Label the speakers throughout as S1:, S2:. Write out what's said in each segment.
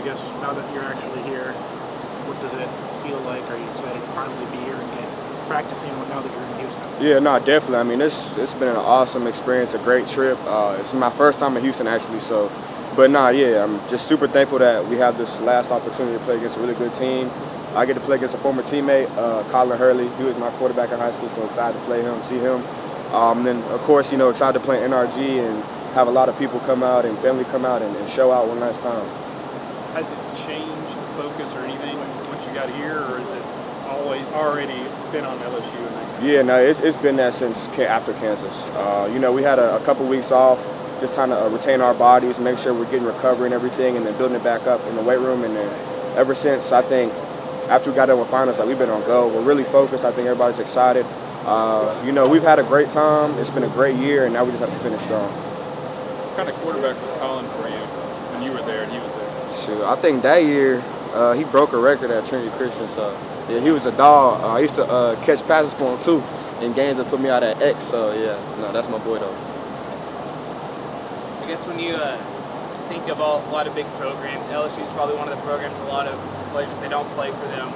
S1: guess now that you're actually here, what does it feel like? Are you excited to finally be here and get practicing now that you're in Houston?
S2: Yeah, no, definitely. I mean, it's been an awesome experience, a great trip. It's my first time in Houston actually, so. But nah, yeah, I'm just super thankful that we have this last opportunity to play against a really good team. I get to play against a former teammate, Colin Hurley. He was my quarterback in high school, so excited to play him, see him. And then, of course, excited to play NRG and have a lot of people come out and family come out and show out one last time.
S3: Has it changed the focus or anything once you got here, or is it already been on LSU?
S2: Yeah, no, it's been that since after Kansas. We had a couple weeks off, just trying to retain our bodies, make sure we're getting recovery and everything, and then building it back up in the weight room. And then ever since, I think, after we got done with finals, we've been on go. We're really focused. I think everybody's excited. We've had a great time. It's been a great year, and now we just have to finish strong.
S3: What kind of quarterback was Colin for you when you were there and he was there?
S2: Shoot, I think that year he broke a record at Trinity Christian. So yeah, he was a dog. I used to catch passes for him too in games that put me out at X. So yeah, no, that's my boy though.
S4: I guess when you think of a lot of big programs, LSU is probably one of the programs a lot of players, if they don't play for them,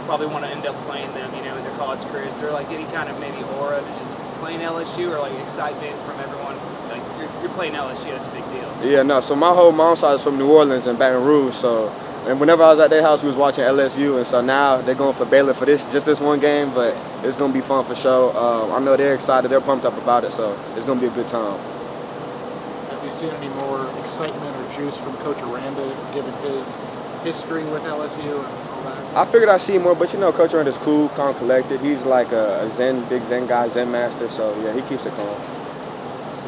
S4: probably want to end up playing them, in their college careers. Is there like any kind of maybe aura to just playing LSU, or like excitement from everyone? Like you're playing LSU, that's a big deal.
S2: Yeah, no. So my whole mom's side is from New Orleans and Baton Rouge. So, and whenever I was at their house, we was watching LSU, and so now they're going for Baylor for just this one game, but it's gonna be fun for sure. I know they're excited, they're pumped up about it, so it's gonna be a good time.
S1: Have you seen any more excitement or juice from Coach Aranda, given his history with LSU and all that?
S2: I figured I'd see more, but Coach Aranda's cool, calm, collected. He's like a big Zen guy, Zen master. So yeah, he keeps it calm.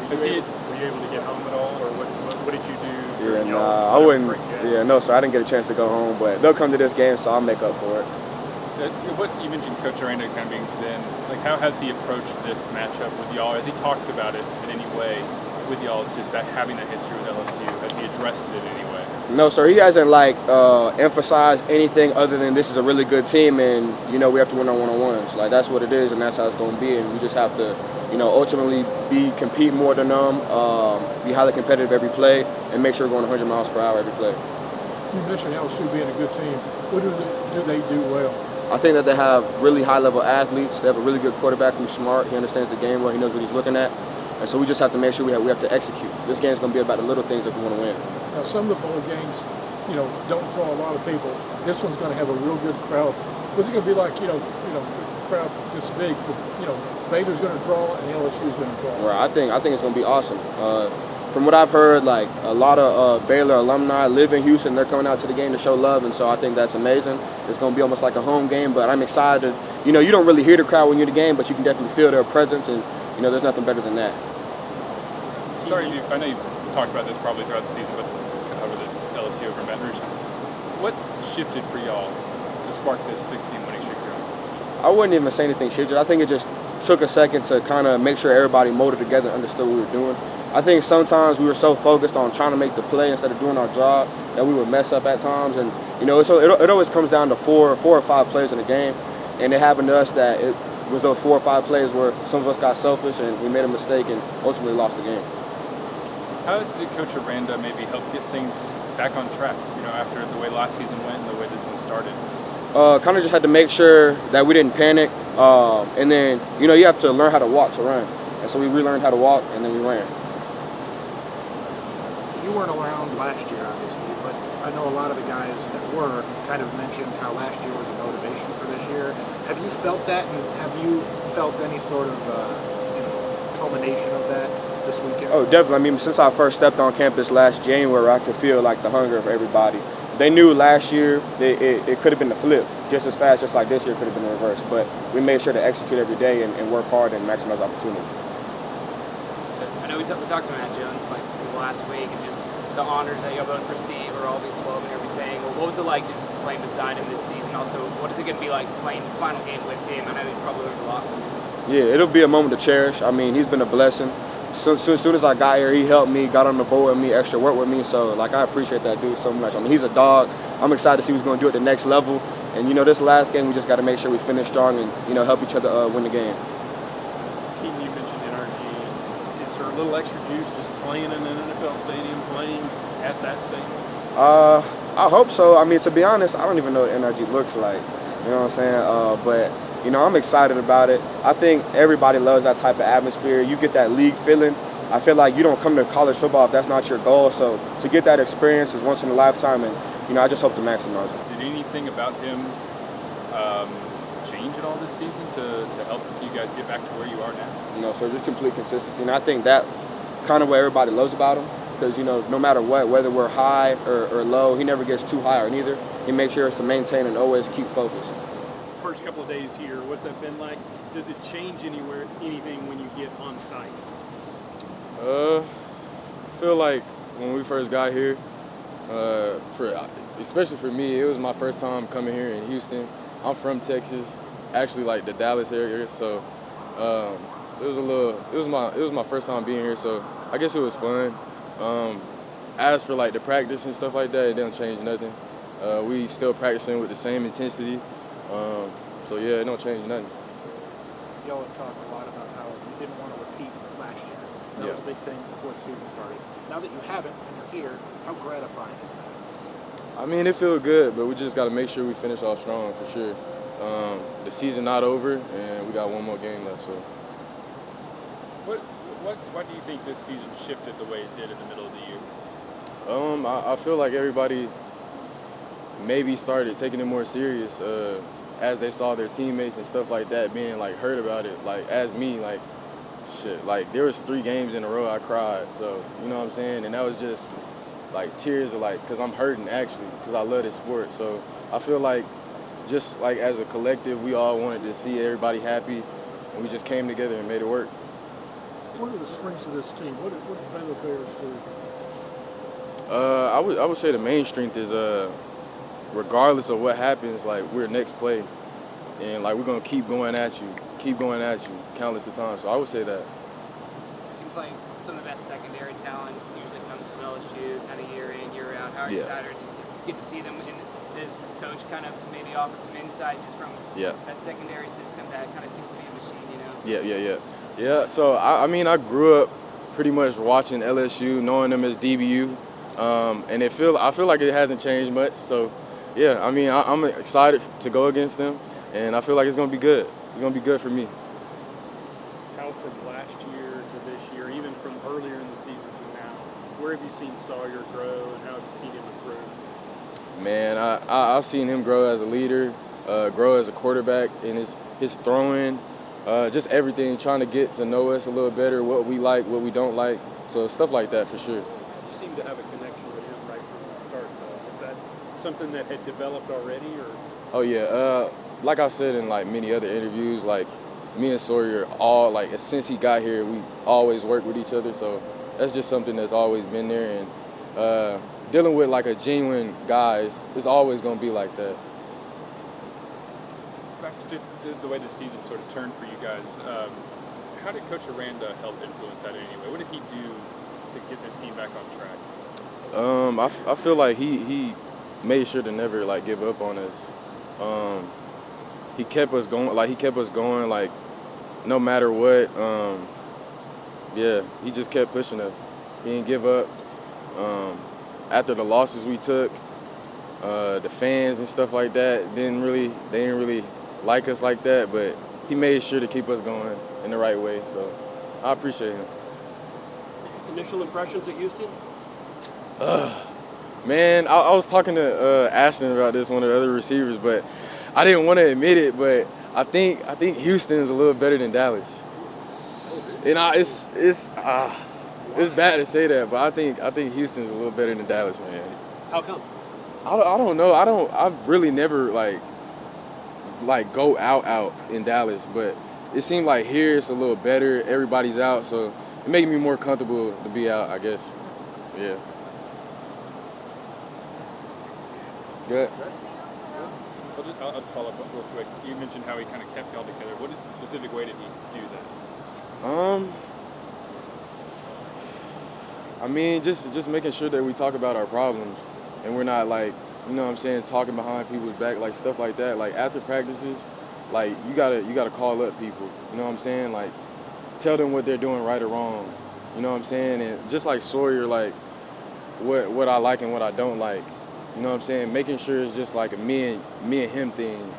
S3: Were you able to get home at all, or what did you do?
S2: Yeah, nah, I wouldn't. Yeah, no, so I didn't get a chance to go home, but they'll come to this game, so I'll make up for it.
S3: What you mentioned, Coach Aranda kind of being Zen. Like, how has he approached this matchup with y'all? Has he talked about it in any way with y'all? Just that having that history with LSU, has he addressed it in any way?
S2: No, sir. He hasn't emphasized anything other than this is a really good team, and we have to win on one-on-ones. Like that's what it is, and that's how it's going to be. And we just have to, ultimately compete more than them, be highly competitive every play, and make sure we're going 100 miles per hour every play.
S5: You mentioned LSU being a good team. What do they do well?
S2: I think that they have really high-level athletes. They have a really good quarterback who's smart. He understands the game well. He knows what he's looking at. And so we just have to make sure we have to execute. This game's going to be about the little things if we want to win.
S5: Now, some of the bowl games, don't draw a lot of people. This one's going to have a real good crowd. What's it going to be like, a crowd this big? Baylor's going to draw and LSU's going to draw.
S2: Right. I think it's going to be awesome. From what I've heard, like a lot of Baylor alumni live in Houston. They're coming out to the game to show love, and so I think that's amazing. It's going to be almost like a home game, but I'm excited. You don't really hear the crowd when you're in the game, but you can definitely feel their presence, and there's nothing better than that.
S3: Sorry, I know you've talked about this probably throughout the season, but over the LSU over Baton Rouge. What shifted for y'all to spark this 16 winning streak?
S2: I wouldn't even say anything shifted. I think it just took a second to kind of make sure everybody molded together and understood what we were doing. I think sometimes we were so focused on trying to make the play instead of doing our job that we would mess up at times. And it always comes down to four or five plays in a game, and it happened to us that it was those 4 or 5 plays where some of us got selfish and we made a mistake and ultimately lost the game.
S3: How did Coach Aranda maybe help get things back on track, after the way last season went and the way this one started?
S2: Kind of just had to make sure that we didn't panic. And then, you have to learn how to walk to run. And so we relearned how to walk, and then we ran.
S1: You weren't around last year, obviously, but I know a lot of the guys that were kind of mentioned how last year was a motivation for this year. Have you felt that, and have you felt any sort of culmination of that this weekend?
S2: Oh, definitely. I mean, since I first stepped on campus last January, I could feel like the hunger of everybody. They knew last year it could have been the flip just as fast, just like this year could have been the reverse. But we made sure to execute every day and work hard and maximize opportunity.
S4: I know we talked to Matt Jones like last week, and just the honors that y'all both receive or all these club and everything. Well, what was it like just playing beside him this season? Also, what is it going to be like playing the final game with him? I know he's probably learned a lot from you.
S2: Yeah, it'll be a moment to cherish. I mean, he's been a blessing. So, as soon as I got here, he helped me, got on the board with me, extra work with me. So, I appreciate that dude so much. I mean, he's a dog. I'm excited to see what he's going to do at the next level. And, this last game, we just got to make sure we finish strong and, help each other win the game.
S3: Keaton, you mentioned NRG. Is there a little extra juice just playing in an NFL stadium, playing at that stadium?
S2: I hope so. I mean, to be honest, I don't even know what energy looks like. You know what I'm saying? But you know, I'm excited about it. I think everybody loves that type of atmosphere. You get that league feeling. I feel like you don't come to college football if that's not your goal. So to get that experience is once in a lifetime, and you know, I just hope to maximize it.
S3: Did anything about him change at all this season to help you guys get back to where you are now?
S2: You know, so just complete consistency, and I think that kind of what everybody loves about him. Because, you know, no matter what, whether we're high or low, he never gets too high or neither. He makes sure to maintain and always keep focused.
S6: First couple of days here, what's that been like? Does it change anything when you get on site?
S7: I feel like when we first got here, especially for me, it was my first time coming here in Houston. I'm from Texas, actually like the Dallas area, so it was my first time being here, so I guess it was fun. As for like the practice and stuff like that, it didn't change nothing. We still practicing with the same intensity. So yeah, it don't change nothing.
S1: Y'all have talked a lot about how you didn't want to repeat last year. That was a big thing before the season started. Now that you haven't and you're here, how gratifying is that?
S7: I mean, it feels good, but we just got to make sure we finish off strong for sure. The season not over, and we got one more game left. So.
S3: Why do you think this season shifted the way it did in the middle of the year?
S7: I feel like everybody maybe started taking it more serious as they saw their teammates and stuff like that being like hurt about it. Like as me, like shit, like there was 3 games in a row I cried. So you know what I'm saying, and that was just like tears of like because I'm hurting actually because I love this sport. So I feel like just like as a collective, we all wanted to see everybody happy, and we just came together and made it work.
S5: What are the strengths of this team? What do Baylor Bears do?
S7: I would say the main strength is regardless of what happens, like we're next play, and like we're gonna keep going at you, countless of times. So I would say that.
S4: It seems like some of the best secondary talent usually comes from LSU, kind of year in, year out. How excited just to get to see them, and this coach kind of maybe offered some insight just from that secondary system that kind of seems to be a machine, you know?
S7: Yeah. So I mean, I grew up pretty much watching LSU, knowing them as DBU, and I feel like it hasn't changed much. So yeah, I mean, I'm excited to go against them, and I feel like it's gonna be good. It's gonna be good for me.
S6: How from last year to this year, even from earlier in the season to now, where have you seen Sawyer grow, and how have you seen him improve?
S7: Man, I've seen him grow as a leader, grow as a quarterback, and his throwing, just everything, trying to get to know us a little better, what we like, what we don't like, so stuff like that for sure.
S6: You seem to have a connection with him right from the start. Is that something that had developed already, or?
S7: Oh yeah, like I said in like many other interviews, like me and Sawyer all like since he got here, we always work with each other, so that's just something that's always been there, and dealing with like a genuine guy, it's always gonna be like that.
S3: Back to the way the season sort of turned for you guys, how did Coach Aranda help influence that in any way? What did he do to get this team back on track?
S7: I feel like he made sure to never like give up on us. He kept us going. Like no matter what. He just kept pushing us. He didn't give up. After the losses we took, the fans and stuff like that they didn't really like us like that, but he made sure to keep us going in the right way. So I appreciate him.
S6: Initial impressions at Houston?
S7: Man, I was talking to Ashton about this, one of the other receivers, but I didn't want to admit it, but I think Houston is a little better than Dallas. And it's bad to say that, but I think Houston's a little better than Dallas, man.
S6: How come?
S7: I don't know. I've really never like go out in Dallas, but it seemed like here it's a little better. Everybody's out, so it makes me more comfortable to be out, I guess. Yeah. Good.
S3: I'll just follow up real quick. You mentioned how he kind of kept y'all together. What specific way did he do that?
S7: I mean, just making sure that we talk about our problems, and we're not like, you know what I'm saying, talking behind people's back, like stuff like that. Like after practices, like you gotta call up people. You know what I'm saying? Like tell them what they're doing right or wrong. You know what I'm saying? And just like Sawyer, like what I like and what I don't like. You know what I'm saying? Making sure it's just like a me and him thing,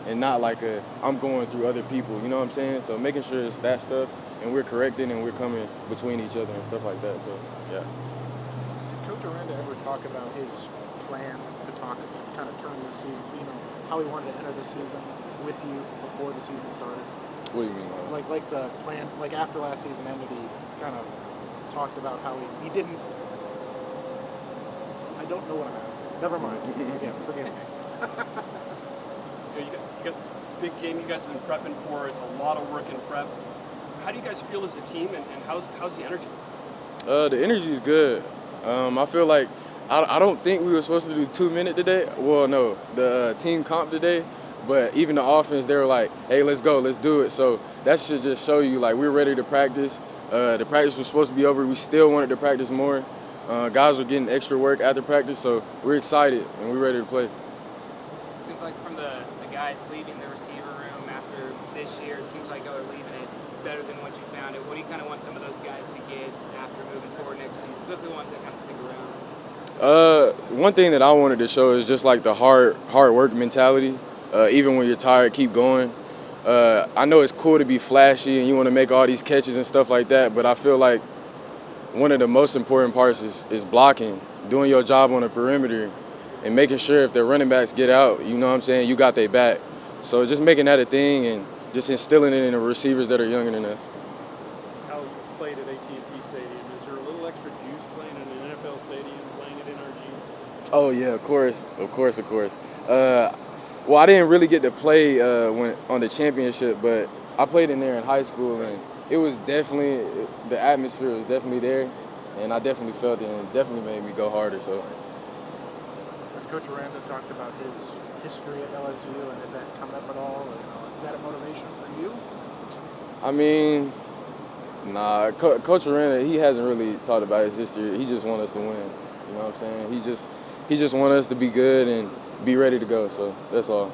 S7: and not like a I'm going through other people. You know what I'm saying? So making sure it's that stuff, and we're correcting and we're coming between each other and stuff like that. So yeah.
S1: Did Coach Aranda ever talk about his plan to kind of turn this season? You know, how he wanted to enter the season with you before the season started.
S7: What do you mean?
S1: Like the plan, like after last season ended, he kind of talked about how he didn't. I don't know what I'm asking. Never mind. Forgive me.
S8: You got this big game you guys have been prepping for. It's a lot of work and prep. How do you guys feel as a team, and how's the energy?
S7: The energy is good. I feel like I don't think we were supposed to do 2 minute today. Well, no, the team comp today. But even the offense, they were like, hey, let's go, let's do it. So that should just show you, like, we're ready to practice. The practice was supposed to be over. We still wanted to practice more. Guys were getting extra work after practice, so we're excited and we're ready to play.
S4: Seems like from the guys leaving the receiver room after this year, it seems like y'all are leaving it better than what you found it. What do you kind of want some of those guys to get after moving forward next season, especially the ones that kind of stick around?
S7: One thing that I wanted to show is just like the hard work mentality. Even when you're tired, keep going. I know it's cool to be flashy and you want to make all these catches and stuff like that, but I feel like one of the most important parts is blocking, doing your job on the perimeter, and making sure if the running backs get out, you know what I'm saying, you got their back. So just making that a thing and just instilling it in the receivers that are younger than us.
S6: How you played at AT&T Stadium, is there a little extra juice playing in an NFL stadium, playing at NRG?
S7: Oh yeah, of course. Well, I didn't really get to play when on the championship, but I played in there in high school, and it was definitely, the atmosphere was definitely there, and I definitely felt it, and it definitely made me go harder. So.
S1: Coach Aranda talked about his history at LSU, and has that come up at all? Is that a motivation for you?
S7: I mean, nah. Coach Aranda, he hasn't really talked about his history. He just wants us to win. You know what I'm saying? He just wants us to be good and be ready to go. So that's all.